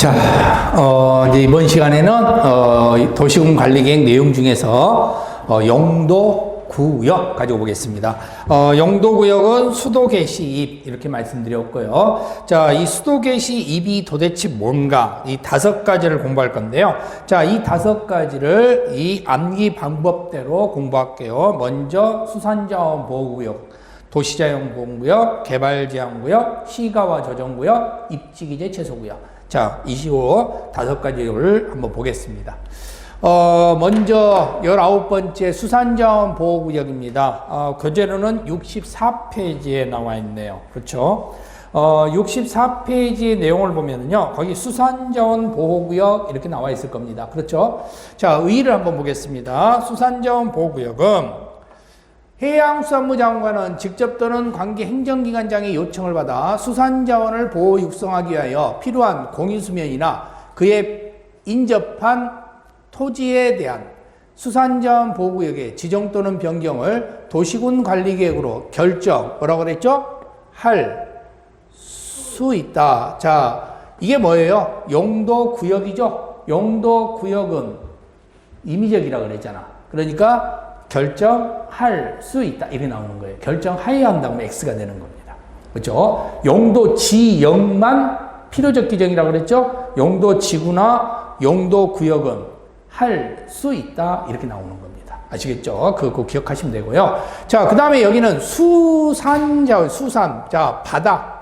자, 이제 이번 시간에는 도시군 관리계획 내용 중에서 용도구역 가지고 보겠습니다. 용도구역은 수도 개시입 이렇게 말씀드렸고요. 자, 이 수도 개시입이 도대체 뭔가 이 5가지를 공부할 건데요. 자, 이 5가지를 이 암기 방법대로 공부할게요. 먼저 수산자원보호구역, 도시자연보호구역, 개발제한구역, 시가와 저정구역, 입지기재 최소구역. 자, 이 시호 5가지를 한번 보겠습니다. 먼저 19번째 수산자원보호구역입니다. 교재로는 64페이지에 나와 있네요. 그렇죠? 64페이지의 내용을 보면은요, 거기 수산자원보호구역 이렇게 나와 있을 겁니다. 그렇죠? 자, 의의를 한번 보겠습니다. 수산자원보호구역은 해양수산부 장관은 직접 또는 관계 행정기관장의 요청을 받아 수산자원을 보호 육성하기 위하여 필요한 공유수면이나 그에 인접한 토지에 대한 수산자원 보호구역의 지정 또는 변경을 도시군 관리계획으로 결정, 뭐라고 그랬죠? 할 수 있다. 자, 이게 뭐예요? 용도구역이죠? 용도구역은 임의적이라 그랬잖아. 그러니까 결정할 수 있다. 이렇게 나오는 거예요. 결정하여야 한다면 X가 되는 겁니다. 그렇죠? 용도 지역만 필요적 규정이라고 그랬죠? 용도 지구나 용도 구역은 할 수 있다. 이렇게 나오는 겁니다. 아시겠죠? 그거 기억하시면 되고요. 자, 그 다음에 여기는 수산. 자, 바다.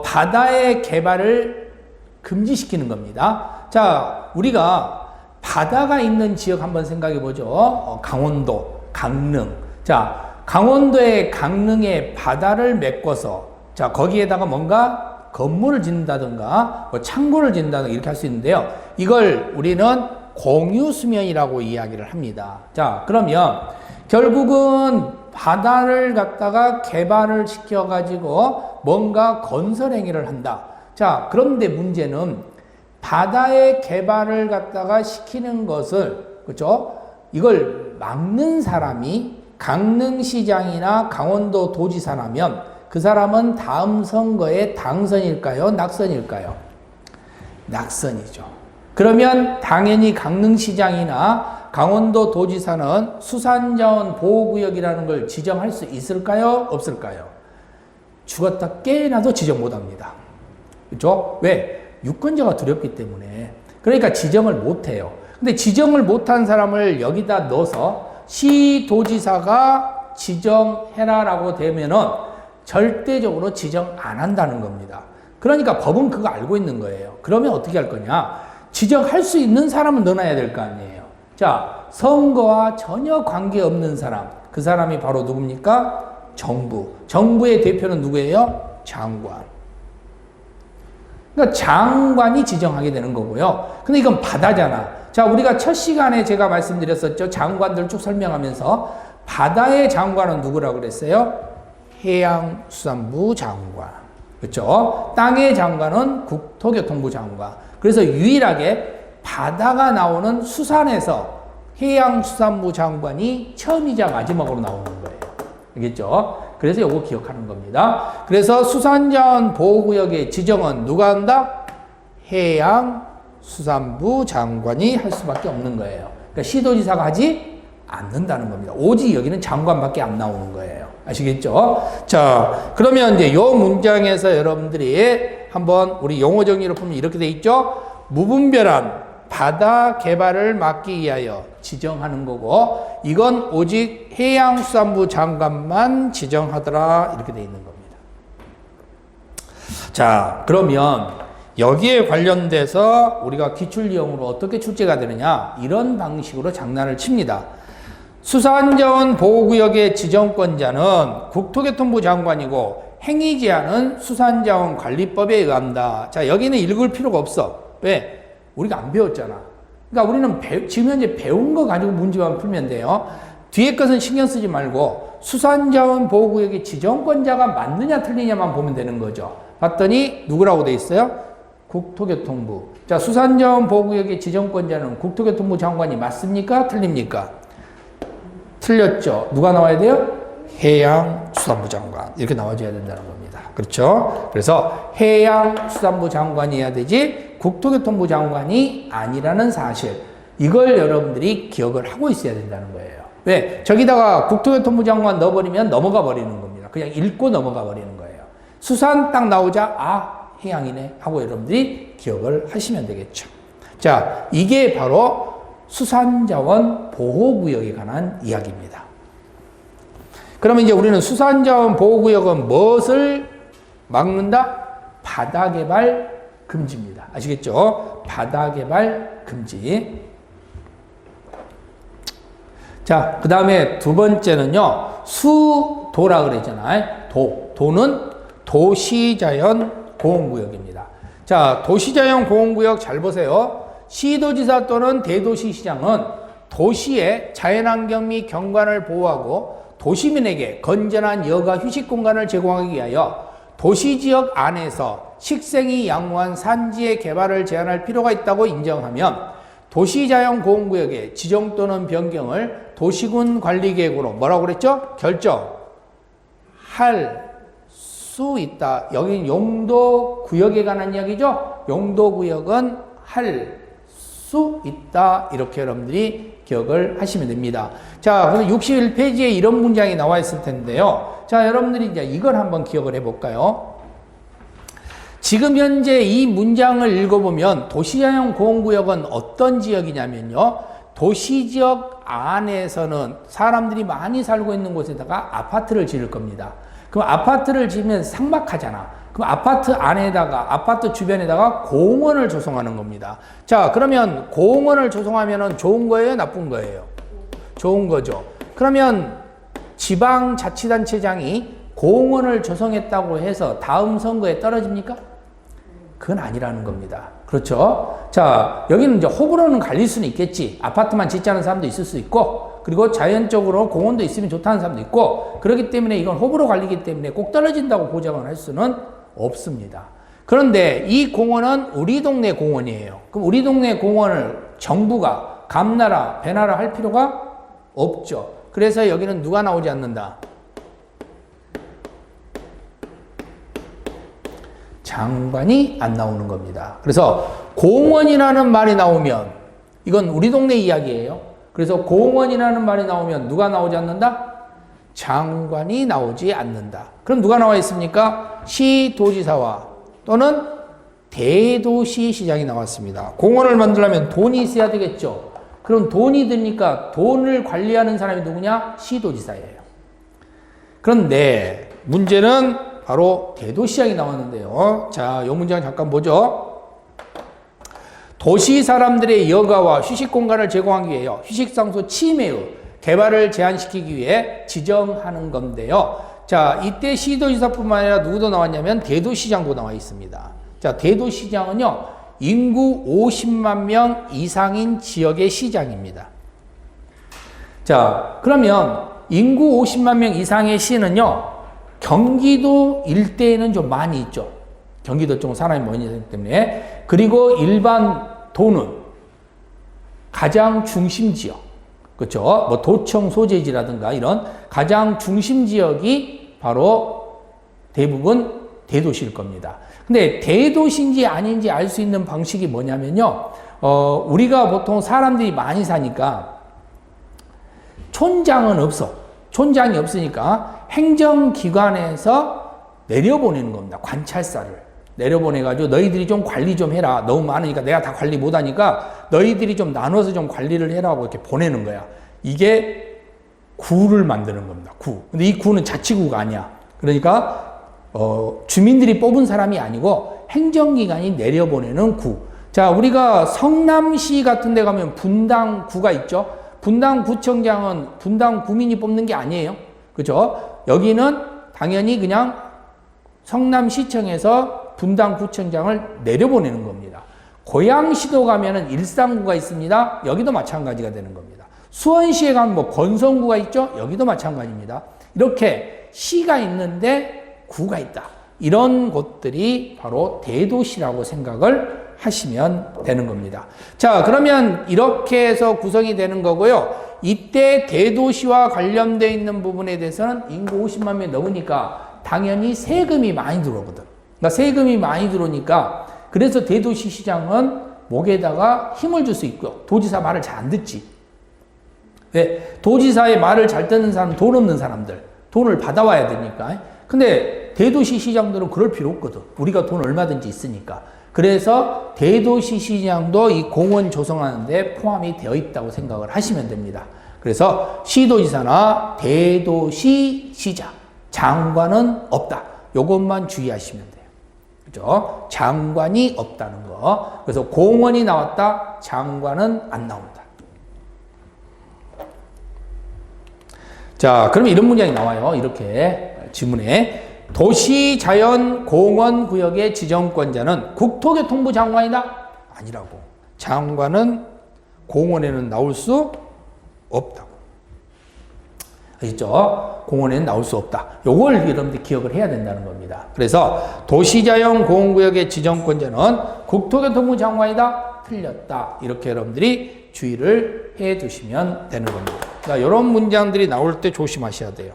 바다의 개발을 금지시키는 겁니다. 자, 우리가 바다가 있는 지역 한번 생각해 보죠. 강원도, 강릉. 자, 강원도의 강릉에 바다를 메꿔서, 자, 거기에다가 뭔가 건물을 짓는다든가, 뭐 창고를 짓는다든가 이렇게 할 수 있는데요. 이걸 우리는 공유수면이라고 이야기를 합니다. 자, 그러면 결국은 바다를 갖다가 개발을 시켜가지고 뭔가 건설 행위를 한다. 자, 그런데 문제는 바다의 개발을 갖다가 시키는 것을, 그렇죠? 이걸 막는 사람이 강릉시장이나 강원도 도지사라면 그 사람은 다음 선거에 당선일까요? 낙선일까요? 낙선이죠. 그러면 당연히 강릉시장이나 강원도 도지사는 수산자원 보호구역이라는 걸 지정할 수 있을까요? 없을까요? 죽었다 깨어나도 지정 못합니다. 그렇죠? 왜? 유권자가 두렵기 때문에. 그러니까 지정을 못해요. 근데 지정을 못한 사람을 여기다 넣어서 시도지사가 지정해라라고 되면은 절대적으로 지정 안 한다는 겁니다. 그러니까 법은 그거 알고 있는 거예요. 그러면 어떻게 할 거냐? 지정할 수 있는 사람은 넣어놔야 될 거 아니에요. 자, 선거와 전혀 관계없는 사람. 그 사람이 바로 누굽니까? 정부. 정부의 대표는 누구예요? 장관. 그러니까 장관이 지정하게 되는 거고요. 근데 이건 바다잖아. 자, 우리가 첫 시간에 제가 말씀드렸었죠. 장관들 쭉 설명하면서 바다의 장관은 누구라고 그랬어요? 해양수산부 장관. 그렇죠? 땅의 장관은 국토교통부 장관. 그래서 유일하게 바다가 나오는 수산에서 해양수산부 장관이 처음이자 마지막으로 나오는 거예요. 알겠죠? 그래서 이거 기억하는 겁니다. 그래서 수산자원 보호구역의 지정은 누가 한다? 해양수산부 장관이 할 수밖에 없는 거예요. 그러니까 시도지사가 하지 않는다는 겁니다. 오직 여기는 장관밖에 안 나오는 거예요. 아시겠죠? 자, 그러면 이제 이 문장에서 여러분들이 한번 우리 용어 정리로 보면 이렇게 돼 있죠? 무분별한 바다 개발을 막기 위하여 지정하는 거고, 이건 오직 해양수산부 장관만 지정하더라. 이렇게 돼 있는 겁니다. 자, 그러면 여기에 관련돼서 우리가 기출위원으로 어떻게 출제가 되느냐, 이런 방식으로 장난을 칩니다. 수산자원 보호구역의 지정권자는 국토교통부 장관이고 행위 제한은 수산자원관리법에 의한다. 자, 여기는 읽을 필요가 없어. 왜? 우리가 안 배웠잖아. 그러니까 우리는 지금 현재 배운 거 가지고 문제만 풀면 돼요. 뒤에 것은 신경 쓰지 말고 수산자원 보호구역의 지정권자가 맞느냐 틀리냐만 보면 되는 거죠. 봤더니 누구라고 돼 있어요? 국토교통부. 자, 수산자원 보호구역의 지정권자는 국토교통부 장관이 맞습니까? 틀립니까? 틀렸죠. 누가 나와야 돼요? 해양수산부 장관. 이렇게 나와줘야 된다는 겁니다. 그렇죠? 그래서 해양수산부 장관이 해야 되지 국토교통부 장관이 아니라는 사실, 이걸 여러분들이 기억을 하고 있어야 된다는 거예요. 왜? 저기다가 국토교통부 장관 넣어버리면 넘어가 버리는 겁니다. 그냥 읽고 넘어가 버리는 거예요. 수산 딱 나오자 아, 해양이네 하고 여러분들이 기억을 하시면 되겠죠. 자, 이게 바로 수산자원 보호구역에 관한 이야기입니다. 그러면 이제 우리는 수산자원 보호구역은 무엇을 막는다? 바다개발 금지입니다. 아시겠죠? 바다개발 금지. 자, 그 다음에 두 번째는요, 수도라 그랬잖아요. 도는 도시자연 보호구역입니다. 자, 도시자연 보호구역 잘 보세요. 시도지사 또는 대도시시장은 도시의 자연환경 및 경관을 보호하고 도시민에게 건전한 여가 휴식 공간을 제공하기 위하여 도시지역 안에서 식생이 양호한 산지의 개발을 제한할 필요가 있다고 인정하면 도시자연보호구역의 지정 또는 변경을 도시군 관리계획으로 뭐라고 그랬죠? 결정할 수 있다. 여기는 용도구역에 관한 이야기죠? 용도구역은 할 수 있다. 이렇게 여러분들이 기억을 하시면 됩니다. 자, 그럼 61페이지에 이런 문장이 나와 있을 텐데요. 자, 여러분들이 이제 이걸 한번 기억을 해볼까요? 지금 현재 이 문장을 읽어보면 도시자연보호구역은 어떤 지역이냐면요. 도시지역 안에서는 사람들이 많이 살고 있는 곳에다가 아파트를 지을 겁니다. 그럼 아파트를 지으면 삭막하잖아. 그럼 아파트 안에다가, 아파트 주변에다가 공원을 조성하는 겁니다. 자, 그러면 공원을 조성하면 좋은 거예요? 나쁜 거예요? 좋은 거죠. 그러면 지방자치단체장이 공원을 조성했다고 해서 다음 선거에 떨어집니까? 그건 아니라는 겁니다. 그렇죠? 자, 여기는 이제 호불호는 갈릴 수는 있겠지. 아파트만 짓자는 사람도 있을 수 있고, 그리고 자연적으로 공원도 있으면 좋다는 사람도 있고, 그렇기 때문에 이건 호불호 갈리기 때문에 꼭 떨어진다고 보장을 할 수는 없습니다. 그런데 이 공원은 우리 동네 공원이에요. 그럼 우리 동네 공원을 정부가 감나라, 배나라 할 필요가 없죠. 그래서 여기는 누가 나오지 않는다? 장관이 안 나오는 겁니다. 그래서 공원이라는 말이 나오면 이건 우리 동네 이야기예요. 그래서 공원이라는 말이 나오면 누가 나오지 않는다? 장관이 나오지 않는다. 그럼 누가 나와 있습니까? 시도지사와 또는 대도시시장이 나왔습니다. 공원을 만들려면 돈이 있어야 되겠죠. 그럼 돈이 드니까 돈을 관리하는 사람이 누구냐? 시도지사예요. 그런데 문제는 바로 대도시장이 나왔는데요. 자, 이 문장 잠깐 보죠. 도시 사람들의 여가와 휴식 공간을 제공하기 위하여 휴식장소 침해의 개발을 제한시키기 위해 지정하는 건데요. 자, 이때 시도지사뿐만 아니라 누구도 나왔냐면 대도시장도 나와 있습니다. 자, 대도시장은요, 인구 50만 명 이상인 지역의 시장입니다. 자, 그러면 인구 50만 명 이상의 시는요, 경기도 일대에는 좀 많이 있죠. 경기도 쪽 사람이 많이 있기 때문에. 그리고 일반 도는 가장 중심 지역, 그렇죠? 뭐 도청 소재지라든가 이런 가장 중심 지역이 바로 대부분 대도시일 겁니다. 근데 대도시인지 아닌지 알 수 있는 방식이 뭐냐면요. 우리가 보통 사람들이 많이 사니까 촌장은 없어. 촌장이 없으니까 행정기관에서 내려보내는 겁니다. 관찰사를. 내려보내가지고 너희들이 좀 관리 좀 해라. 너무 많으니까 내가 다 관리 못하니까 너희들이 좀 나눠서 좀 관리를 해라고 이렇게 보내는 거야. 이게 구를 만드는 겁니다. 구. 근데 이 구는 자치구가 아니야. 그러니까 주민들이 뽑은 사람이 아니고 행정기관이 내려보내는 구. 자, 우리가 성남시 같은 데 가면 분당구가 있죠. 분당구청장은 분당 구민이 뽑는 게 아니에요. 그죠? 여기는 당연히 그냥 성남시청에서 분당구청장을 내려보내는 겁니다. 고양시도 가면은 일산구가 있습니다. 여기도 마찬가지가 되는 겁니다. 수원시에 가면 뭐 건성구가 있죠. 여기도 마찬가지입니다. 이렇게 시가 있는데 구가 있다. 이런 곳들이 바로 대도시라고 생각을 하시면 되는 겁니다. 자, 그러면 이렇게 해서 구성이 되는 거고요. 이때 대도시와 관련되어 있는 부분에 대해서는 인구 50만 명이 넘으니까 당연히 세금이 많이 들어오거든. 그러니까 세금이 많이 들어오니까 그래서 대도시 시장은 목에다가 힘을 줄 수 있고 도지사 말을 잘 안 듣지. 왜? 도지사의 말을 잘 듣는 사람, 돈 없는 사람들, 돈을 받아와야 되니까. 근데 대도시 시장들은 그럴 필요 없거든. 우리가 돈 얼마든지 있으니까. 그래서 대도시 시장도 이 공원 조성하는 데 포함이 되어 있다고 생각을 하시면 됩니다. 그래서 시도지사나 대도시 시장, 장관은 없다. 요것만 주의하시면 돼요. 그죠? 장관이 없다는 거. 그래서 공원이 나왔다, 장관은 안 나온다. 자, 그러면 이런 문장이 나와요. 이렇게 지문에. 도시자연공원구역의 지정권자는 국토교통부 장관이다? 아니라고. 장관은 공원에는 나올 수 없다고. 아시죠? 공원에는 나올 수 없다. 요걸 여러분들 기억을 해야 된다는 겁니다. 그래서 도시자연공원구역의 지정권자는 국토교통부 장관이다? 틀렸다. 이렇게 여러분들이 주의를 해 두시면 되는 겁니다. 그러니까 이런 문장들이 나올 때 조심하셔야 돼요.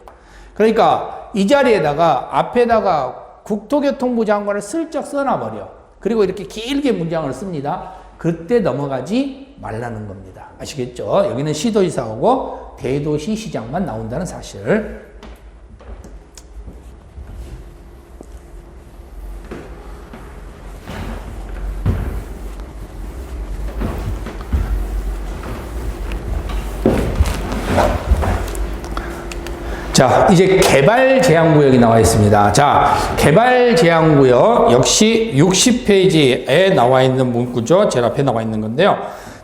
그러니까 이 자리에다가 앞에다가 국토교통부 장관을 슬쩍 써놔버려. 그리고 이렇게 길게 문장을 씁니다. 그때 넘어가지 말라는 겁니다. 아시겠죠? 여기는 시도지사하고 대도시시장만 나온다는 사실. 자, 이제 개발제한구역이 나와 있습니다. 자, 개발제한구역 역시 60페이지에 나와 있는 문구죠. 제 앞에 나와 있는 건데요.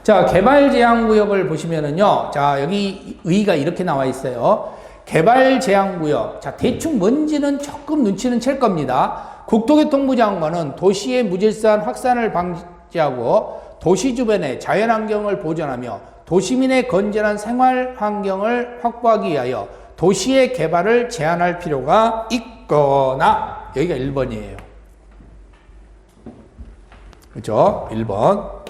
자, 개발제한구역을 보시면은요. 자, 여기 의의가 이렇게 나와 있어요. 개발제한구역. 자, 대충 뭔지는 조금 눈치는 챌 겁니다. 국토교통부 장관은 도시의 무질서한 확산을 방지하고 도시 주변의 자연환경을 보존하며 도시민의 건전한 생활환경을 확보하기 위하여 도시의 개발을 제한할 필요가 있거나, 여기가 1번이에요. 그죠? 1번.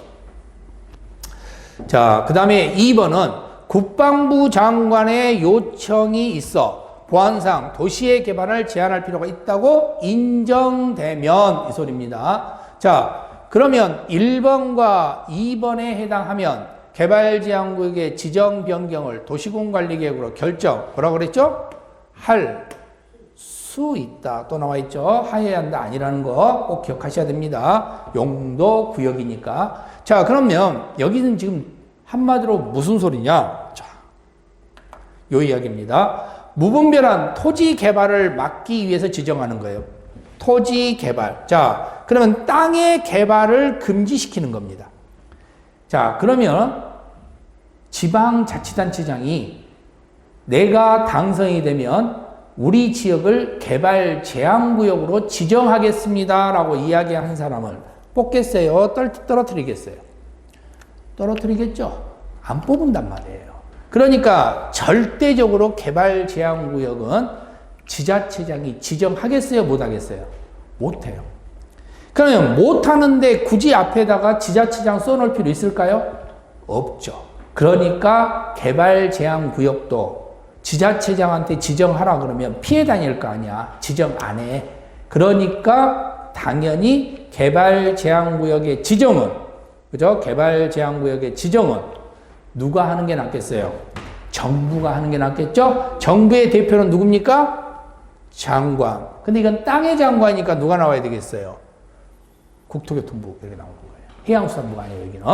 자, 그 다음에 2번은 국방부 장관의 요청이 있어 보안상 도시의 개발을 제한할 필요가 있다고 인정되면, 이 소리입니다. 자, 그러면 1번과 2번에 해당하면 개발제한구역의 지정 변경을 도시공관리계획으로 결정, 뭐라고 그랬죠? 할 수 있다. 또 나와 있죠? 하여야 한다. 아니라는 거 꼭 기억하셔야 됩니다. 용도 구역이니까. 자, 그러면 여기는 지금 한마디로 무슨 소리냐? 자, 요 이야기입니다. 무분별한 토지 개발을 막기 위해서 지정하는 거예요. 토지 개발. 자, 그러면 땅의 개발을 금지시키는 겁니다. 자, 그러면 지방자치단체장이 내가 당선이 되면 우리 지역을 개발 제한구역으로 지정하겠습니다 라고 이야기한 사람을 뽑겠어요? 떨어뜨리겠어요? 떨어뜨리겠죠? 안 뽑은단 말이에요. 그러니까 절대적으로 개발 제한구역은 지자체장이 지정하겠어요? 못하겠어요? 못해요. 그러면 못하는데 굳이 앞에다가 지자체장 써놓을 필요 있을까요? 없죠. 그러니까 개발 제한 구역도 지자체장한테 지정하라 그러면 피해 다닐 거 아니야. 지정 안 해. 그러니까 당연히 개발 제한 구역의 지정은, 그죠? 개발 제한 구역의 지정은 누가 하는 게 낫겠어요? 정부가 하는 게 낫겠죠? 정부의 대표는 누굽니까? 장관. 근데 이건 땅의 장관이니까 누가 나와야 되겠어요? 국토교통부 이렇게 나오는 거예요. 해양수산부가 아니에요. 여기는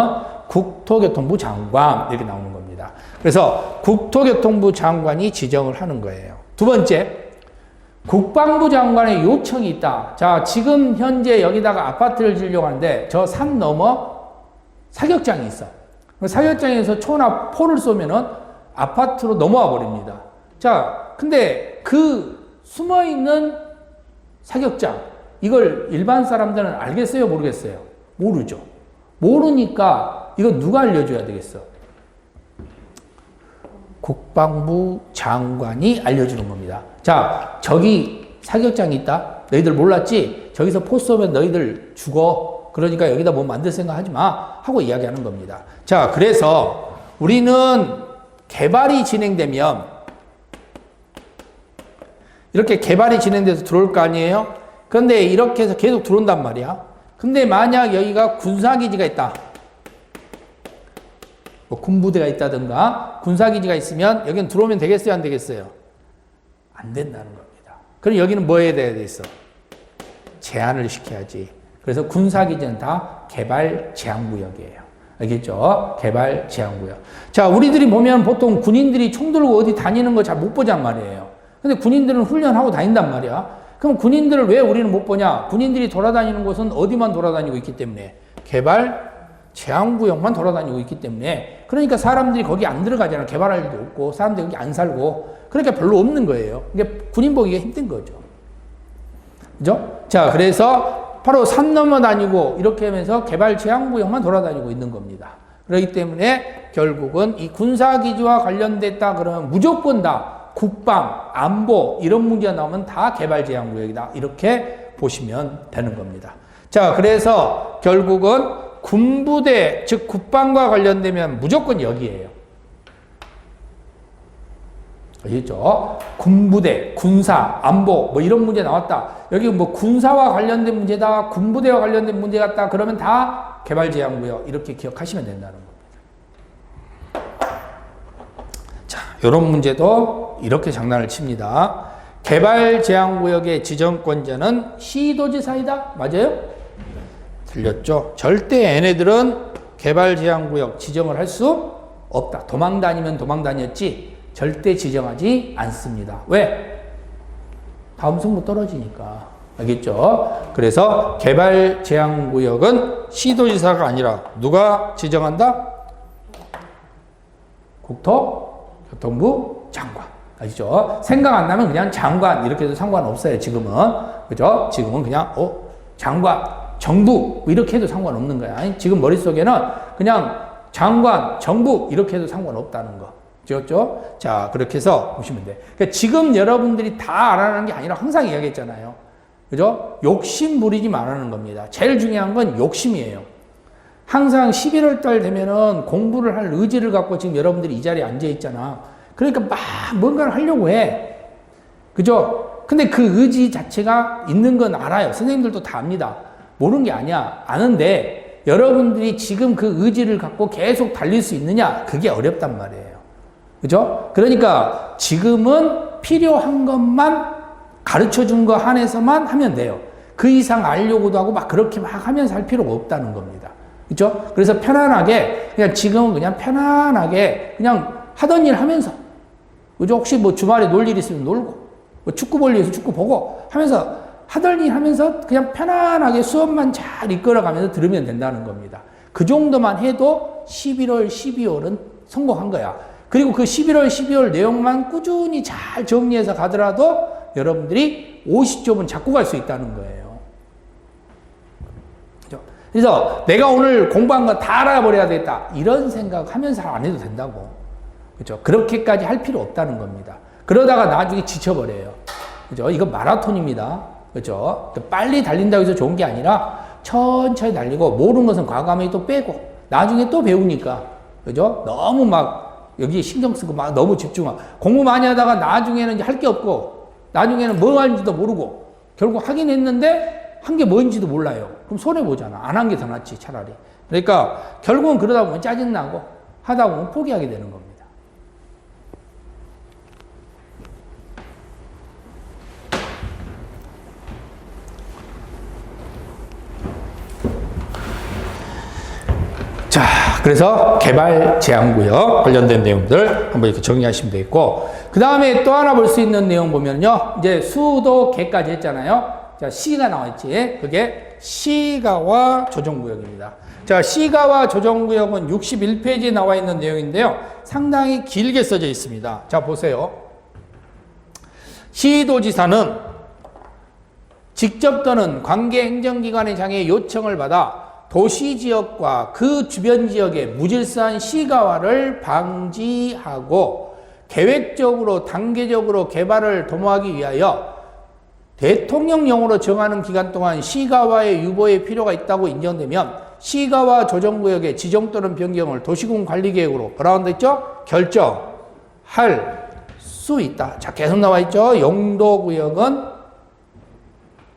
국토교통부 장관 이렇게 나오는 겁니다. 그래서 국토교통부 장관이 지정을 하는 거예요. 두 번째, 국방부 장관의 요청이 있다. 자, 지금 현재 여기다가 아파트를 지으려고 하는데 저 산 넘어 사격장이 있어. 사격장에서 초나 포를 쏘면은 아파트로 넘어와 버립니다. 자, 근데 그 숨어있는 사격장, 이걸 일반 사람들은 알겠어요? 모르겠어요? 모르죠. 모르니까 이거 누가 알려줘야 되겠어? 국방부 장관이 알려주는 겁니다. 자, 저기 사격장이 있다. 너희들 몰랐지? 저기서 포 쏘면 너희들 죽어. 그러니까 여기다 뭐 만들 생각 하지 마. 하고 이야기하는 겁니다. 자, 그래서 우리는 개발이 진행되면 이렇게 개발이 진행돼서 들어올 거 아니에요? 그런데 이렇게 해서 계속 들어온단 말이야. 근데 만약 여기가 군사기지가 있다. 뭐 군부대가 있다든가 군사기지가 있으면 여기는 들어오면 되겠어요? 안 되겠어요? 안 된다는 겁니다. 그럼 여기는 뭐 해야 돼 있어? 제한을 시켜야지. 그래서 군사기지는 다 개발 제한구역이에요. 알겠죠? 개발 제한구역. 자, 우리들이 보면 보통 군인들이 총 들고 어디 다니는 거 잘 못 보잔 말이에요. 근데 군인들은 훈련하고 다닌단 말이야. 그럼 군인들을 왜 우리는 못 보냐? 군인들이 돌아다니는 곳은 어디만 돌아다니고 있기 때문에 개발 제한구역만 돌아다니고 있기 때문에 그러니까 사람들이 거기 안 들어가잖아. 개발할 일도 없고 사람들이 거기 안 살고 그러니까 별로 없는 거예요. 이게 군인 보기가 힘든 거죠. 그죠? 자, 그래서 바로 산 넘어 다니고 이렇게 하면서 개발 제한구역만 돌아다니고 있는 겁니다. 그렇기 때문에 결국은 이 군사기지와 관련됐다 그러면 무조건 다 국방, 안보 이런 문제가 나오면 다 개발 제한구역이다. 이렇게 보시면 되는 겁니다. 자, 그래서 결국은 군부대, 즉 국방과 관련되면 무조건 여기에요. 알겠죠? 군부대, 군사, 안보 뭐 이런 문제 나왔다. 여기 뭐 군사와 관련된 문제다, 군부대와 관련된 문제 같다. 그러면 다 개발 제한구역 이렇게 기억하시면 된다는 겁니다. 자, 이런 문제도 이렇게 장난을 칩니다. 개발 제한구역의 지정권자는 시도지사이다. 맞아요? 틀렸죠? 절대 얘네들은 개발 제한구역 지정을 할 수 없다. 도망 다니면 도망 다녔지 절대 지정하지 않습니다. 왜? 다음 승부 떨어지니까. 알겠죠? 그래서 개발 제한구역은 시도지사가 아니라 누가 지정한다? 국토교통부 장관. 아시죠? 생각 안 나면 그냥 장관 이렇게 해도 상관없어요. 지금은. 그죠? 지금은 그냥 장관, 정부 이렇게 해도 상관없는 거야. 지금 머릿속에는 그냥 장관, 정부 이렇게 해도 상관없다는 거. 지었죠? 자, 그렇게 해서 보시면 돼. 그러니까 지금 여러분들이 다 알아라는 게 아니라 항상 이야기했잖아요. 그죠? 욕심 부리지 말라는 겁니다. 제일 중요한 건 욕심이에요. 항상 11월 달 되면은 공부를 할 의지를 갖고 지금 여러분들이 이 자리에 앉아 있잖아. 그러니까 막 뭔가를 하려고 해. 그죠? 근데 그 의지 자체가 있는 건 알아요. 선생님들도 다 압니다. 모르는 게 아니야. 아는데 여러분들이 지금 그 의지를 갖고 계속 달릴 수 있느냐? 그게 어렵단 말이에요. 그죠? 그러니까 지금은 필요한 것만 가르쳐 준 거 한해서만 하면 돼요. 그 이상 알려고도 하고 막 그렇게 막 하면서 할 필요가 없다는 겁니다. 그죠? 그래서 편안하게, 그냥 지금은 그냥 편안하게 그냥 하던 일 하면서, 그죠? 혹시 뭐 주말에 놀 일 있으면 놀고, 뭐 축구 볼 일 있으면 축구 보고 하면서 하던 일 하면서 그냥 편안하게 수업만 잘 이끌어가면서 들으면 된다는 겁니다. 그 정도만 해도 11월, 12월은 성공한 거야. 그리고 그 11월, 12월 내용만 꾸준히 잘 정리해서 가더라도 여러분들이 50점은 잡고 갈 수 있다는 거예요. 그죠? 그래서 내가 오늘 공부한 거 다 알아버려야 되겠다. 이런 생각하면서 안 해도 된다고. 그죠? 그렇게까지 할 필요 없다는 겁니다. 그러다가 나중에 지쳐버려요. 그죠? 이건 마라톤입니다. 그죠? 빨리 달린다고 해서 좋은 게 아니라 천천히 달리고 모르는 것은 과감하게 또 빼고 나중에 또 배우니까. 그죠? 너무 막 여기에 신경 쓰고 막 너무 집중하고 공부 많이 하다가 나중에는 이제 할 게 없고 나중에는 뭐 하는지도 모르고 결국 하긴 했는데 한 게 뭔지도 몰라요. 그럼 손해보잖아. 안 한 게 더 낫지 차라리. 그러니까 결국은 그러다 보면 짜증나고 하다 보면 포기하게 되는 겁니다. 자, 그래서 개발 제한구역 관련된 내용들 한번 이렇게 정리하시면 되겠고, 그 다음에 또 하나 볼 수 있는 내용 보면요, 이제 수도 개까지 했잖아요. 자, 시가 나와있지. 그게 시가와 조정구역입니다. 자, 시가와 조정구역은 61페이지에 나와 있는 내용인데요, 상당히 길게 써져 있습니다. 자, 보세요. 시도지사는 직접 또는 관계 행정기관의 장의 요청을 받아 도시지역과 그 주변 지역의 무질서한 시가화를 방지하고 계획적으로 단계적으로 개발을 도모하기 위하여 대통령령으로 정하는 기간 동안 시가화의 유보의 필요가 있다고 인정되면 시가화 조정구역의 지정 또는 변경을 도시군 관리계획으로 뭐라고 되어 있죠? 결정할 수 있다. 자, 계속 나와 있죠. 용도구역은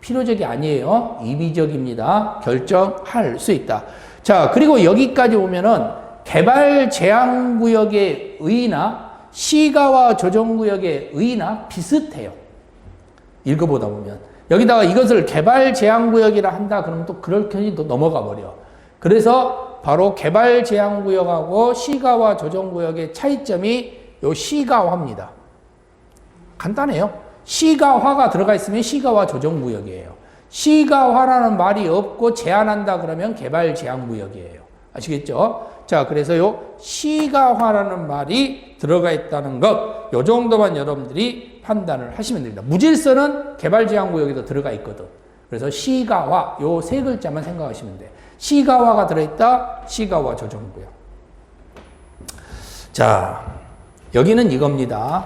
필요적이 아니에요. 임의적입니다. 결정할 수 있다. 자, 그리고 여기까지 보면은 개발 제한구역의 의의나 시가와 조정구역의 의의나 비슷해요. 읽어보다 보면. 여기다가 이것을 개발 제한구역이라 한다 그러면 또 그렇게 또 넘어가 버려. 그래서 바로 개발 제한구역하고 시가와 조정구역의 차이점이 요 시가화입니다. 간단해요. 시가화가 들어가 있으면 시가와 조정구역이에요. 시가화라는 말이 없고 제한한다 그러면 개발 제한구역이에요. 아시겠죠? 자, 그래서 요 시가화라는 말이 들어가 있다는 것, 요 정도만 여러분들이 판단을 하시면 됩니다. 무질서는 개발 제한구역에도 들어가 있거든. 그래서 시가화, 요 세 글자만 생각하시면 돼. 시가화가 들어있다, 시가와 조정구역. 자, 여기는 이겁니다.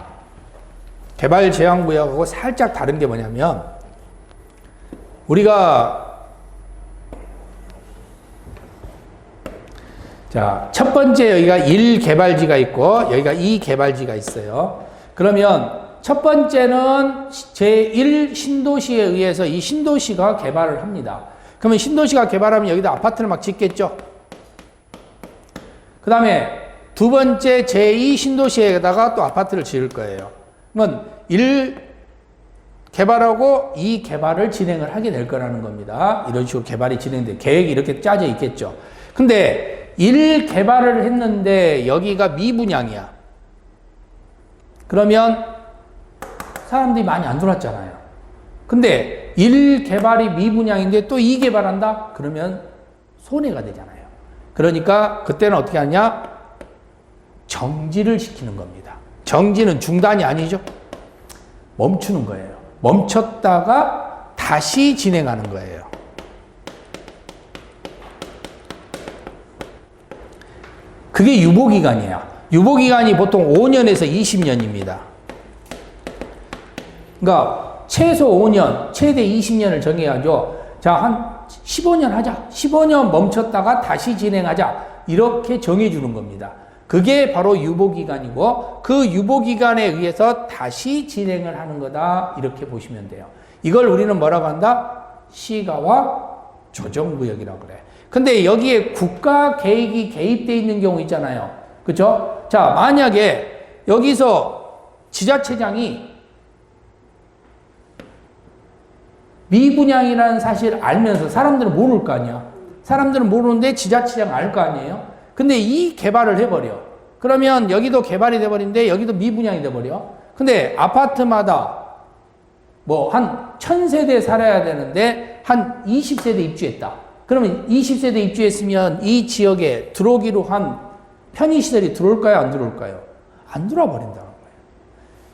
개발 제한구역하고 살짝 다른 게 뭐냐면, 우리가 자, 첫 번째 여기가 1개발지가 있고 여기가 2개발지가 있어요. 그러면 첫 번째는 제1 신도시에 의해서 이 신도시가 개발을 합니다. 그러면 신도시가 개발하면 여기다 아파트를 막 짓겠죠. 그 다음에 두 번째 제2 신도시에다가 또 아파트를 지을 거예요. 그러면 1 개발하고 2 개발을 진행을 하게 될 거라는 겁니다. 이런 식으로 개발이 진행돼 계획이 이렇게 짜져 있겠죠. 근데 1 개발을 했는데 여기가 미분양이야. 그러면 사람들이 많이 안 들어왔잖아요. 근데 1 개발이 미분양인데 또 2 개발한다? 그러면 손해가 되잖아요. 그러니까 그때는 어떻게 하냐? 정지를 시키는 겁니다. 정지는 중단이 아니죠. 멈추는 거예요. 멈췄다가 다시 진행하는 거예요. 그게 유보기간이야. 유보기간이 보통 5년에서 20년입니다. 그러니까 최소 5년, 최대 20년을 정해야죠. 자, 한 15년 하자. 15년 멈췄다가 다시 진행하자. 이렇게 정해주는 겁니다. 그게 바로 유보기간이고 그 유보기간에 의해서 다시 진행을 하는 거다. 이렇게 보시면 돼요. 이걸 우리는 뭐라고 한다? 시가와 조정구역이라고 그래. 근데 여기에 국가 계획이 개입되어 있는 경우 있잖아요. 그죠? 자, 만약에 여기서 지자체장이 미분양이라는 사실을 알면서 사람들은 모를 거 아니야. 사람들은 모르는데 지자체장 알 거 아니에요. 근데 이 개발을 해버려. 그러면 여기도 개발이 돼버리는데 여기도 미분양이 돼버려. 근데 아파트마다 뭐 한 1000세대 살아야 되는데 한 20세대 입주했다. 그러면 20세대 입주했으면 이 지역에 들어오기로 한 편의시설이 들어올까요? 안 들어올까요? 안 들어와 버린다는 거예요.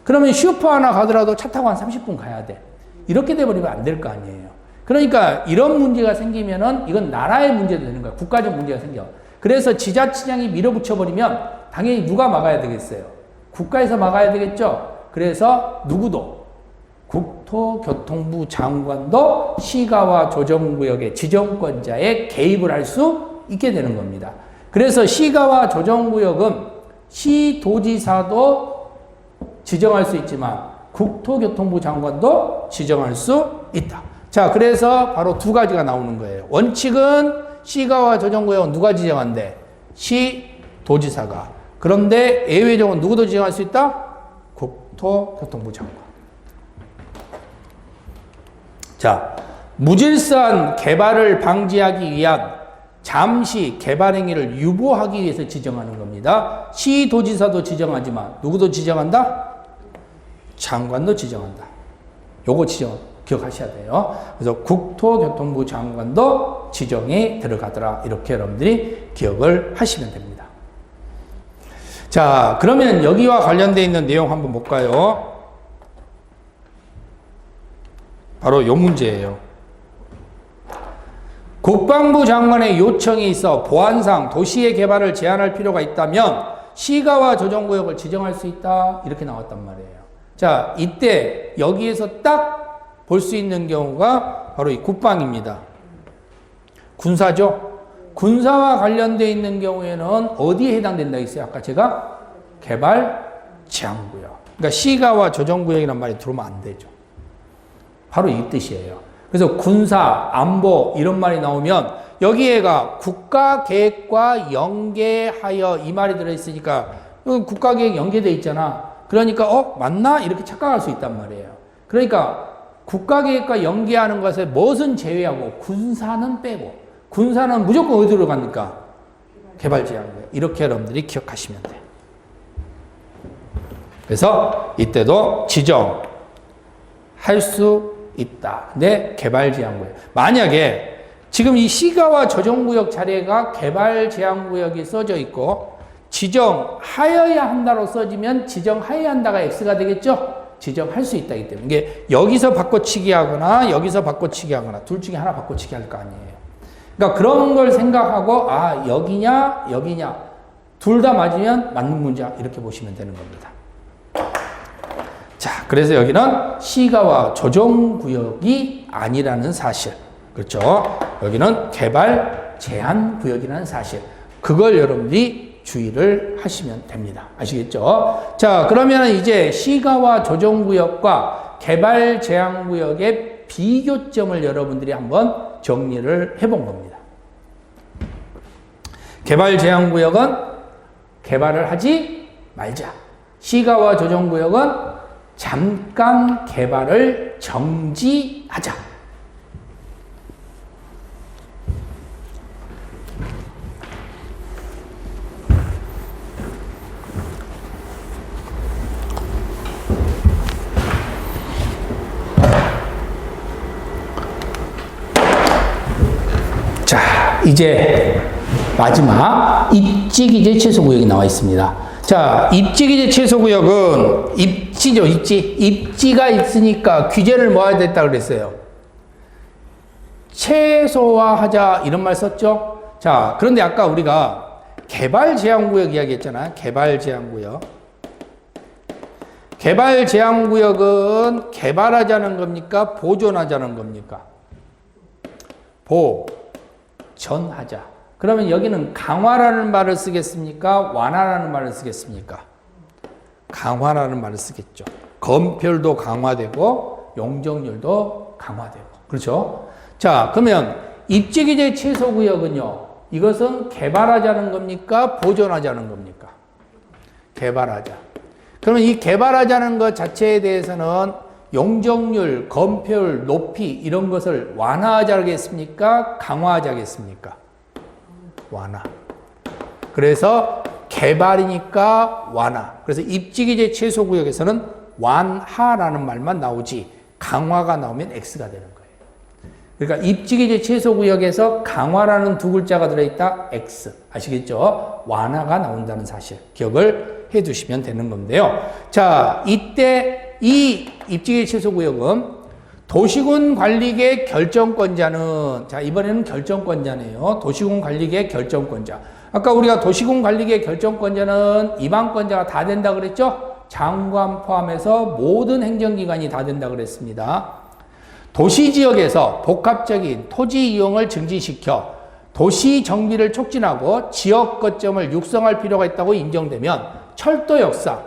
그러면 슈퍼 하나 가더라도 차 타고 한 30분 가야 돼. 이렇게 돼버리면 안 될 거 아니에요. 그러니까 이런 문제가 생기면은 이건 나라의 문제도 되는 거야. 국가적 문제가 생겨. 그래서 지자체장이 밀어붙여버리면 당연히 누가 막아야 되겠어요? 국가에서 막아야 되겠죠? 그래서 누구도 국토교통부 장관도 시가와 조정구역의 지정권자에 개입을 할 수 있게 되는 겁니다. 그래서 시가와 조정구역은 시도지사도 지정할 수 있지만 국토교통부 장관도 지정할 수 있다. 자, 그래서 바로 두 가지가 나오는 거예요. 원칙은 시가와 조정구역은 누가 지정한대? 시도지사가. 그런데 예외적으로 누구도 지정할 수 있다? 국토교통부 장관. 자, 무질서한 개발을 방지하기 위한 잠시 개발 행위를 유보하기 위해서 지정하는 겁니다. 시도지사도 지정하지만 누구도 지정한다? 장관도 지정한다. 요거 기억하셔야 돼요. 그래서 국토교통부 장관도 지정에 들어가더라. 이렇게 여러분들이 기억을 하시면 됩니다. 자, 그러면 여기와 관련되어 있는 내용 한번 볼까요? 바로 요 문제예요. 국방부 장관의 요청이 있어 보안상 도시의 개발을 제한할 필요가 있다면 시가와 조정구역을 지정할 수 있다. 이렇게 나왔단 말이에요. 자, 이때 여기에서 딱 볼 수 있는 경우가 바로 이 국방입니다. 군사죠. 군사와 관련되어 있는 경우에는 어디에 해당된다 했어요? 아까 제가 개발 제한구역. 그러니까 시가와 조정구역이란 말이 들어오면 안 되죠. 바로 이 뜻이에요. 그래서 군사, 안보 이런 말이 나오면 여기에가 국가계획과 연계하여 이 말이 들어있으니까 국가계획 연계되어 있잖아. 그러니까 맞나? 이렇게 착각할 수 있단 말이에요. 그러니까 국가계획과 연계하는 것에 무엇은 제외하고 군사는 빼고 군사는 무조건 어디로 갑니까? 개발제한구역. 이렇게 여러분들이 기억하시면 돼요. 그래서 이때도 지정할 수 있다. 네, 개발제한구역. 만약에 지금 이 시가와 조정구역 자리가 개발제한구역이 써져 있고 지정하여야 한다로 써지면 지정하여야 한다가 X가 되겠죠? 지정할 수 있다기 때문에 이게 여기서 바꿔치기 하거나 여기서 바꿔치기 하거나 둘 중에 하나 바꿔치기 할 거 아니에요. 그러니까 그런 걸 생각하고 여기냐 여기냐 둘 다 맞으면 맞는 문장 이렇게 보시면 되는 겁니다. 자, 그래서 여기는 시가와 조정구역이 아니라는 사실. 그렇죠? 여기는 개발 제한 구역이라는 사실. 그걸 여러분들이 주의를 하시면 됩니다. 아시겠죠? 자, 그러면 이제 시가와 조정구역과 개발 제한 구역의 비교점을 여러분들이 한번 정리를 해본 겁니다. 개발 제한 구역은 개발을 하지 말자. 시가와 조정구역은 잠깐 개발을 정지하자. 자, 이제 마지막 입지기재 최소구역이 나와 있습니다. 자, 입지기재 최소구역은 입지죠, 입지. 입지가 있으니까 규제를 모아야 됐다 그랬어요. 최소화하자 이런 말 썼죠? 자, 그런데 아까 우리가 개발 제한구역 이야기했잖아요. 개발 제한구역. 개발 제한구역은 개발하자는 겁니까? 보존하자는 겁니까? 보전하자. 그러면 여기는 강화라는 말을 쓰겠습니까? 완화라는 말을 쓰겠습니까? 강화라는 말을 쓰겠죠. 건폐율도 강화되고 용적률도 강화되고. 그렇죠? 자, 그러면 입지기재 최소구역은요. 이것은 개발하자는 겁니까? 보존하자는 겁니까? 개발하자. 그러면 이 개발하자는 것 자체에 대해서는 용적률, 건폐율, 높이 이런 것을 완화하자겠습니까? 강화하자겠습니까? 완화. 그래서 개발이니까 완화. 그래서 입지기재 최소구역에서는 완화라는 말만 나오지 강화가 나오면 X가 되는 거예요. 그러니까 입지기재 최소구역에서 강화라는 두 글자가 들어있다. X. 아시겠죠? 완화가 나온다는 사실. 기억을 해 두시면 되는 건데요. 자, 이때 이 입지기재 최소구역은 도시군 관리계 결정권자는, 자, 이번에는 결정권자네요. 도시군 관리계 결정권자. 아까 우리가 도시군 관리계 결정권자는 이방권자가 다 된다 그랬죠? 장관 포함해서 모든 행정기관이 다 된다 그랬습니다. 도시지역에서 복합적인 토지 이용을 증진시켜 도시 정비를 촉진하고 지역 거점을 육성할 필요가 있다고 인정되면 철도 역사,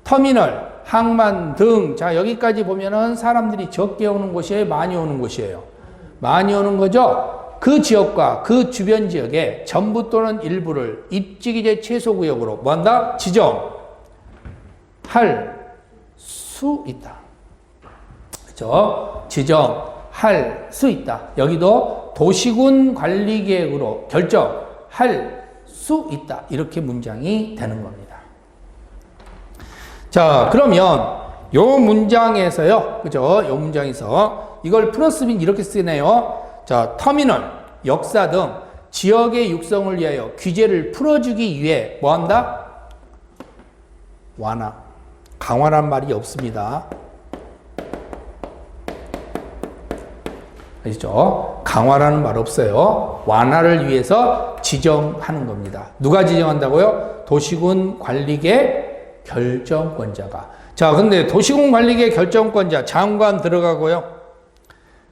터미널, 항만 등, 자, 여기까지 보면은 사람들이 적게 오는 곳이에요? 많이 오는 곳이에요? 많이 오는 거죠? 그 지역과 그 주변 지역에 전부 또는 일부를 입지기재 최소구역으로 뭐한다? 지정할 수 있다. 그렇죠? 지정할 수 있다. 여기도 도시군 관리계획으로 결정할 수 있다. 이렇게 문장이 되는 겁니다. 자, 그러면 요 문장에서요. 그죠? 요 문장에서 이걸 플러스 민 이렇게 쓰네요. 자, 터미널, 역사 등 지역의 육성을 위하여 규제를 풀어주기 위해 뭐 한다? 완화. 강화란 말이 없습니다. 아시죠? 강화라는 말 없어요. 완화를 위해서 지정하는 겁니다. 누가 지정한다고요? 도시군 관리계 결정권자가. 자, 근데 도시군 관리계 결정권자 장관 들어가고요.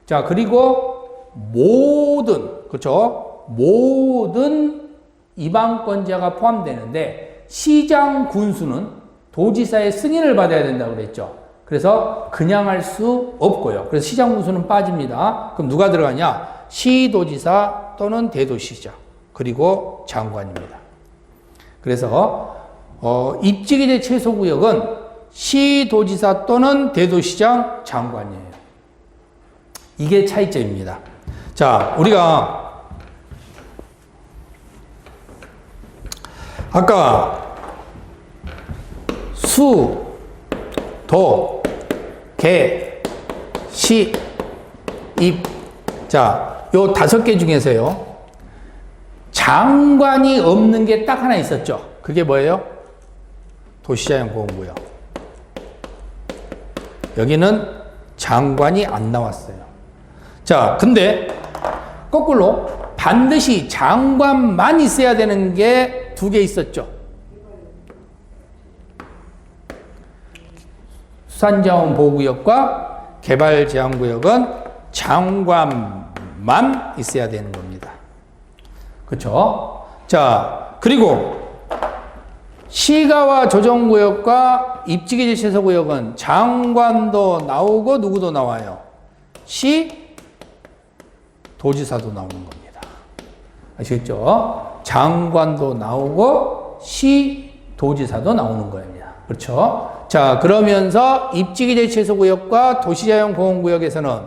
자, 그리고 모든, 그렇죠? 모든 이방권자가 포함되는데 시장 군수는 도지사의 승인을 받아야 된다고 그랬죠. 그래서 그냥 할 수 없고요. 그래서 시장 군수는 빠집니다. 그럼 누가 들어가냐? 시도지사 또는 대도시장, 그리고 장관입니다. 그래서 입지기재 최소구역은 시도지사 또는 대도시장, 장관이에요. 이게 차이점입니다. 자, 우리가 아까 수, 도, 개, 시, 입. 자, 요 5개 중에서요, 장관이 없는 게 딱 하나 있었죠. 그게 뭐예요? 도시자연보호구역. 여기는 장관이 안 나왔어요. 자, 근데 거꾸로 반드시 장관만 있어야 되는 게 2개 있었죠. 수산자원보호구역과 개발제한구역은 장관만 있어야 되는 겁니다. 그렇죠? 자, 그리고 시가와 조정구역과 입지기재 최소구역은 장관도 나오고 누구도 나와요? 도지사도 나오는 겁니다. 아시겠죠? 장관도 나오고 도지사도 나오는 겁니다. 그렇죠? 자, 그러면서 입지기재 최소구역과 도시자연공원구역에서는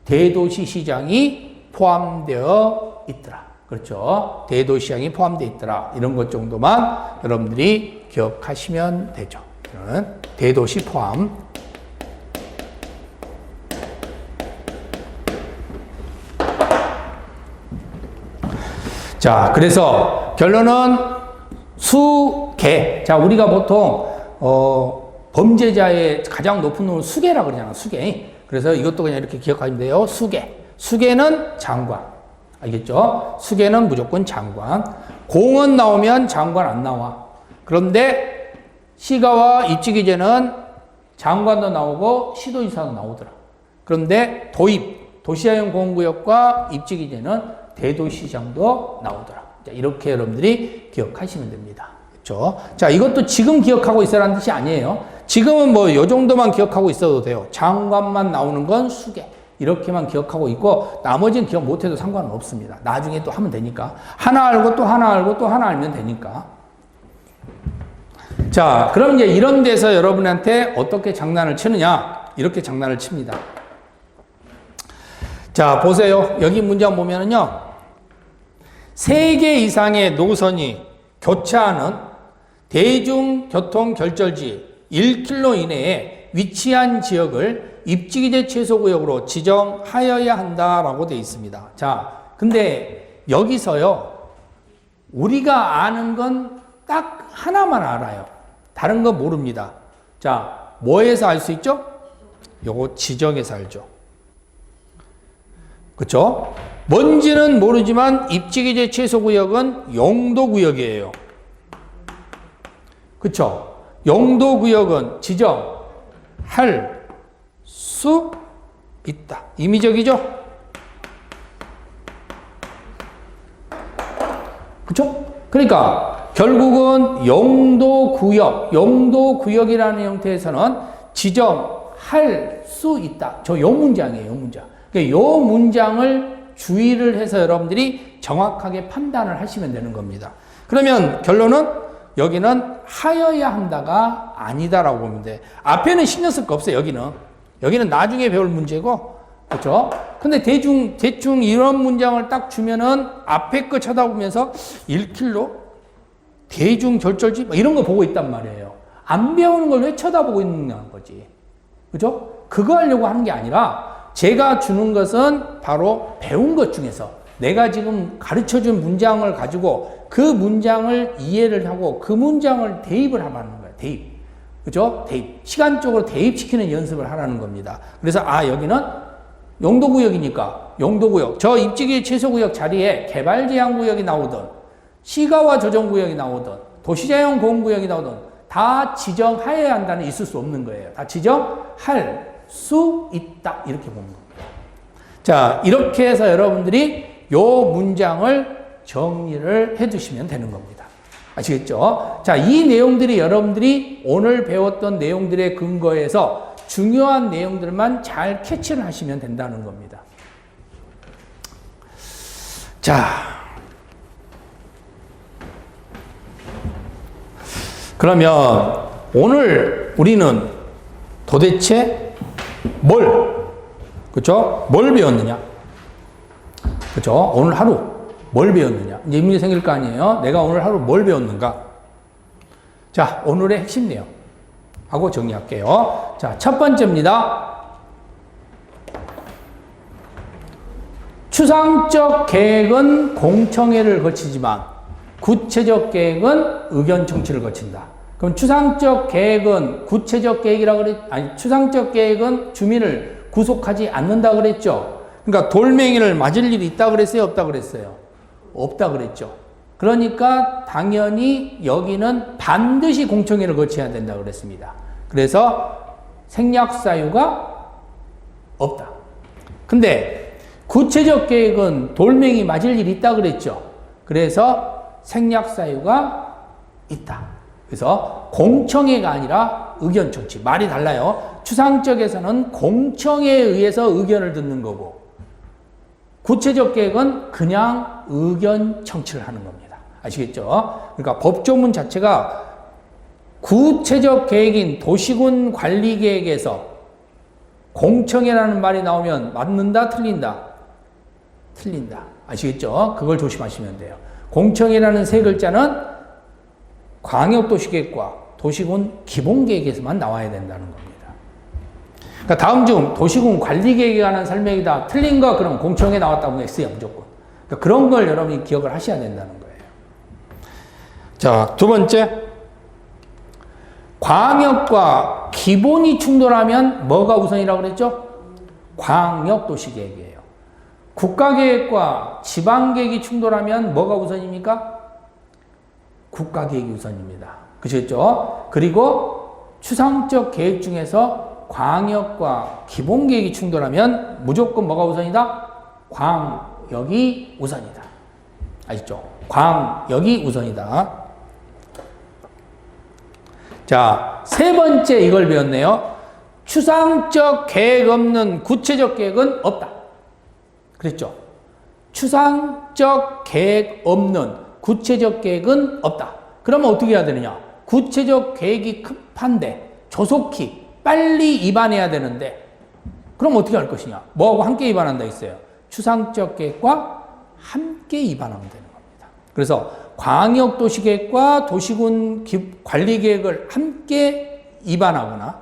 대도시시장이 포함되어 있더라. 그렇죠? 대도시장이 포함되어 있더라. 이런 것 정도만 여러분들이 기억하시면 되죠. 대도시 포함. 자, 그래서 결론은 수개. 자, 우리가 보통 범죄자의 가장 높은 놈은 수개라고 그러잖아. 수개. 그래서 이것도 그냥 이렇게 기억하시면 돼요. 수개. 수개는 장관. 알겠죠? 수개는 무조건 장관. 공원 나오면 장관 안 나와. 그런데 시가와 입지기재는 장관도 나오고 시도지사도 나오더라. 그런데 도시자연공원구역과 입지기재는 대도시장도 나오더라. 자, 이렇게 여러분들이 기억하시면 됩니다. 그렇죠? 자, 이것도 지금 기억하고 있어라는 뜻이 아니에요. 지금은 뭐 요 정도만 기억하고 있어도 돼요. 장관만 나오는 건 수개. 이렇게만 기억하고 있고 나머지는 기억 못해도 상관은 없습니다. 나중에 또 하면 되니까. 하나 알고 또 하나 알고 또 하나 알면 되니까. 자, 그럼 이제 이런 데서 여러분한테 어떻게 장난을 치느냐? 이렇게 장난을 칩니다. 자, 보세요. 여기 문장 보면은요, 3개 이상의 노선이 교차하는 대중교통결절지 1km 이내에 위치한 지역을 입지기재 최소구역으로 지정하여야 한다라고 되어 있습니다. 자, 근데 여기서요, 우리가 아는 건 딱 하나만 알아요. 다른 건 모릅니다. 자, 뭐에서 알 수 있죠? 요거 지정에서 알죠. 그쵸? 뭔지는 모르지만 입지기재 최소구역은 용도구역이에요. 그쵸? 용도구역은 지정할 수 있다. 임의적이죠? 그쵸? 그러니까 결국은 용도구역이라는 형태에서는 지정할 수 있다. 저 요 문장이에요, 요 문장. 그러니까 요 문장을 주의를 해서 여러분들이 정확하게 판단을 하시면 되는 겁니다. 그러면 결론은 여기는 하여야 한다가 아니다라고 보면 돼. 앞에는 신경 쓸 거 없어요, 여기는 나중에 배울 문제고, 그렇죠? 근데 대충 이런 문장을 딱 주면은 앞에 거 쳐다보면서 1km 대중결절지 이런 거 보고 있단 말이에요. 안 배우는 걸 왜 쳐다보고 있는 거지? 그죠? 그거 하려고 하는 게 아니라 제가 주는 것은 바로 배운 것 중에서 내가 지금 가르쳐준 문장을 가지고 그 문장을 이해를 하고 그 문장을 대입을 하라는 거예요. 대입. 그죠? 대입. 시간적으로 대입시키는 연습을 하라는 겁니다. 그래서 여기는 용도구역이니까 용도구역. 저 입지기재 최소구역 자리에 개발제한구역이 나오든 시가와 조정구역이 나오든 도시자연공원구역이 나오든 다 지정하여야 한다는 있을 수 없는 거예요. 다 지정할 수 있다. 이렇게 보는 겁니다. 자, 이렇게 해서 여러분들이 요 문장을 정리를 해 두시면 되는 겁니다. 아시겠죠? 자, 이 내용들이 여러분들이 오늘 배웠던 내용들의 근거에서 중요한 내용들만 잘 캐치를 하시면 된다는 겁니다. 자, 그러면 오늘 우리는 도대체 그쵸? 뭘 배웠느냐? 그쵸? 오늘 하루 뭘 배웠느냐? 이제 의문이 생길 거 아니에요? 내가 오늘 하루 뭘 배웠는가? 자, 오늘의 핵심 내용 하고 정리할게요. 자, 첫 번째입니다. 추상적 계획은 공청회를 거치지만 구체적 계획은 의견 청취를 거친다. 그럼 추상적 계획은 추상적 계획은 주민을 구속하지 않는다 그랬죠. 그러니까 돌멩이를 맞을 일이 있다 그랬어요, 없다 그랬어요? 없다 그랬죠. 그러니까 당연히 여기는 반드시 공청회를 거쳐야 된다 그랬습니다. 그래서 생략 사유가 없다. 근데 구체적 계획은 돌멩이 맞을 일이 있다 그랬죠. 그래서 생략 사유가 있다. 그래서 공청회가 아니라 의견 청취. 말이 달라요. 추상적에서는 공청회에 의해서 의견을 듣는 거고, 구체적 계획은 그냥 의견 청취를 하는 겁니다. 아시겠죠? 그러니까 법조문 자체가 구체적 계획인 도시군 관리 계획에서 공청회라는 말이 나오면 맞는다, 틀린다? 틀린다. 아시겠죠? 그걸 조심하시면 돼요. 공청회라는 세 글자는 광역도시계획과 도시군 기본계획에서만 나와야 된다는 겁니다. 그러니까 다음 중 도시군 관리계획에 관한 설명이다. 틀린 거 그럼 공청회 나왔다고 X야 무조건. 그러니까 그런 걸 여러분이 기억을 하셔야 된다는 거예요. 자, 두 번째. 광역과 기본이 충돌하면 뭐가 우선이라고 그랬죠? 광역도시계획이에요. 국가계획과 지방계획이 충돌하면 뭐가 우선입니까? 국가계획이 우선입니다. 그렇죠? 그리고 추상적 계획 중에서 광역과 기본계획이 충돌하면 무조건 뭐가 우선이다? 광역이 우선이다. 아시죠? 광역이 우선이다. 자, 세 번째 이걸 배웠네요. 추상적 계획 없는 구체적 계획은 없다. 그랬죠? 추상적 계획 없는 구체적 계획은 없다. 그러면 어떻게 해야 되느냐? 구체적 계획이 급한데 조속히 빨리 입안해야 되는데 그럼 어떻게 할 것이냐? 뭐하고 함께 입안한다 했어요? 추상적 계획과 함께 입안하면 되는 겁니다. 그래서 광역도시계획과 도시군 관리계획을 함께 입안하거나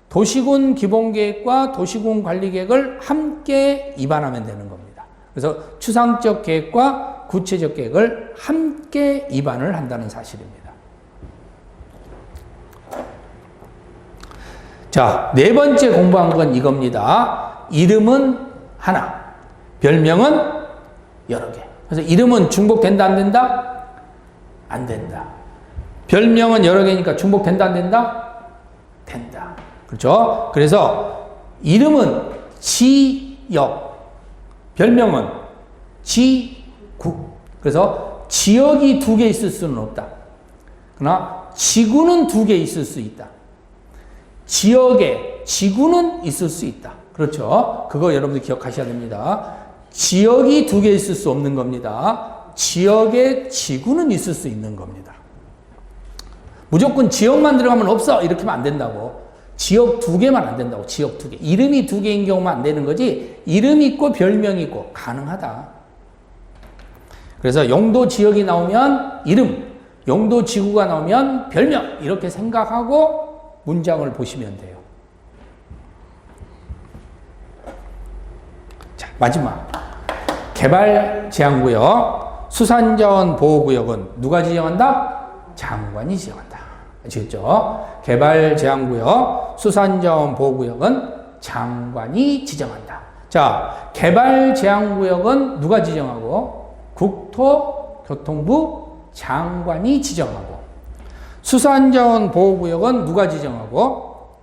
도시군 기본계획과 도시군 관리계획을 함께 입안하면 되는 겁니다. 그래서 추상적 계획과 구체적 계획을 함께 입안을 한다는 사실입니다. 자, 네 번째 공부한 건 이겁니다. 이름은 하나, 별명은 여러 개. 그래서 이름은 중복된다, 안 된다? 안 된다. 별명은 여러 개니까 중복된다, 안 된다? 된다. 그렇죠? 그래서 이름은 지역, 별명은 지국. 그래서 지역이 두 개 있을 수는 없다. 그러나 지구는 두 개 있을 수 있다. 지역에 지구는 있을 수 있다. 그렇죠? 그거 여러분들 기억하셔야 됩니다. 지역이 두 개 있을 수 없는 겁니다. 지역에 지구는 있을 수 있는 겁니다. 무조건 지역만 들어가면 없어 이렇게 하면 안 된다고. 지역 두 개만 안 된다고. 지역 두 개. 이름이 두 개인 경우만 안 되는 거지 이름 있고 별명이 있고 가능하다. 그래서 용도 지역이 나오면 이름, 용도 지구가 나오면 별명 이렇게 생각하고 문장을 보시면 돼요. 자, 마지막. 개발제한구역, 수산자원보호구역은 누가 지정한다? 장관이 지정한다. 아시겠죠? 개발제한구역, 수산자원보호구역은 장관이 지정한다. 자, 개발제한구역은 누가 지정하고? 국토교통부 장관이 지정하고, 수산자원보호구역은 누가 지정하고?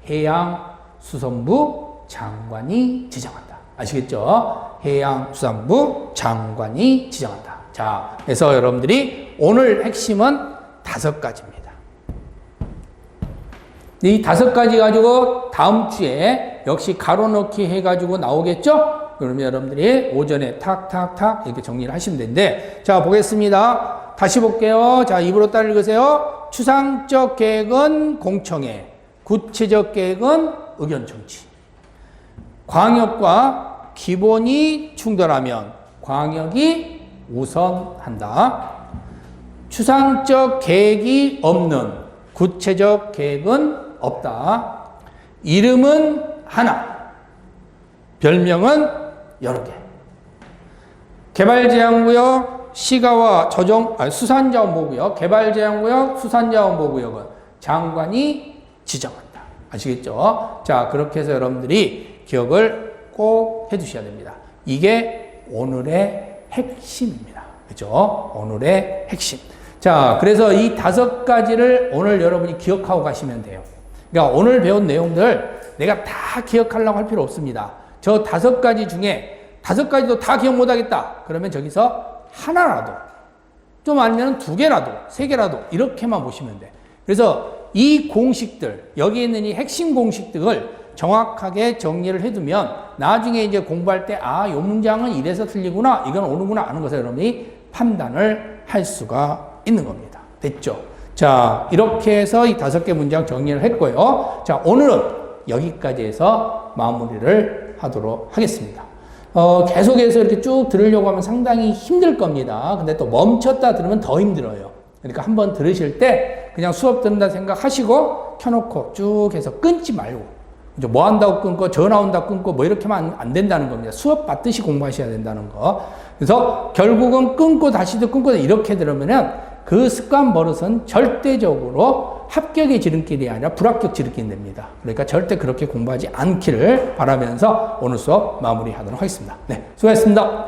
해양수산부 장관이 지정한다. 아시겠죠? 해양수산부 장관이 지정한다. 자, 자, 그래서 여러분들이 오늘 핵심은 5가지입니다. 이 5가지 가지고 다음 주에 역시 가로넣기 해가지고 나오겠죠? 그러면 여러분들이 오전에 탁탁탁 이렇게 정리를 하시면 되는데, 자, 보겠습니다. 다시 볼게요. 자, 입으로 따라 읽으세요. 추상적 계획은 공청회, 구체적 계획은 의견 청취. 광역과 기본이 충돌하면 광역이 우선한다. 추상적 계획이 없는 구체적 계획은 없다. 이름은 하나, 별명은 여러 개. 개발제한구역, 시가와 수산자원보호구역, 개발제한구역, 수산자원보호구역은 장관이 지정한다. 아시겠죠? 자, 그렇게 해서 여러분들이 기억을 꼭 해두셔야 됩니다. 이게 오늘의 핵심입니다. 그죠? 오늘의 핵심. 자, 그래서 이 5가지를 오늘 여러분이 기억하고 가시면 돼요. 그러니까 오늘 배운 내용들 내가 다 기억하려고 할 필요 없습니다. 저 5가지 중에 5가지도 다 기억 못하겠다. 그러면 저기서 하나라도, 좀 아니면 2개라도, 3개라도 이렇게만 보시면 돼. 그래서 이 공식들, 여기 있는 이 핵심 공식들을 정확하게 정리를 해두면 나중에 이제 공부할 때, 아, 이 문장은 이래서 틀리구나, 이건 오는구나 하는 것을 여러분이 판단을 할 수가 있는 겁니다. 됐죠? 자, 이렇게 해서 이 5개 문장 정리를 했고요. 자, 오늘은 여기까지 해서 마무리를 하도록 하겠습니다. 계속해서 이렇게 쭉 들으려고 하면 상당히 힘들 겁니다. 근데 또 멈췄다 들으면 더 힘들어요. 그러니까 한번 들으실 때 그냥 수업 듣는다 생각하시고 켜놓고 쭉 해서 끊지 말고, 뭐 한다고 끊고 전화 온다고 끊고 뭐 이렇게 하면 안 된다는 겁니다. 수업 받듯이 공부하셔야 된다는 거. 그래서 결국은 끊고 다시도 끊고 이렇게 들으면은 그 습관 버릇은 절대적으로 합격의 지름길이 아니라 불합격 지름길이 됩니다. 그러니까 절대 그렇게 공부하지 않기를 바라면서 오늘 수업 마무리하도록 하겠습니다. 네, 수고하셨습니다.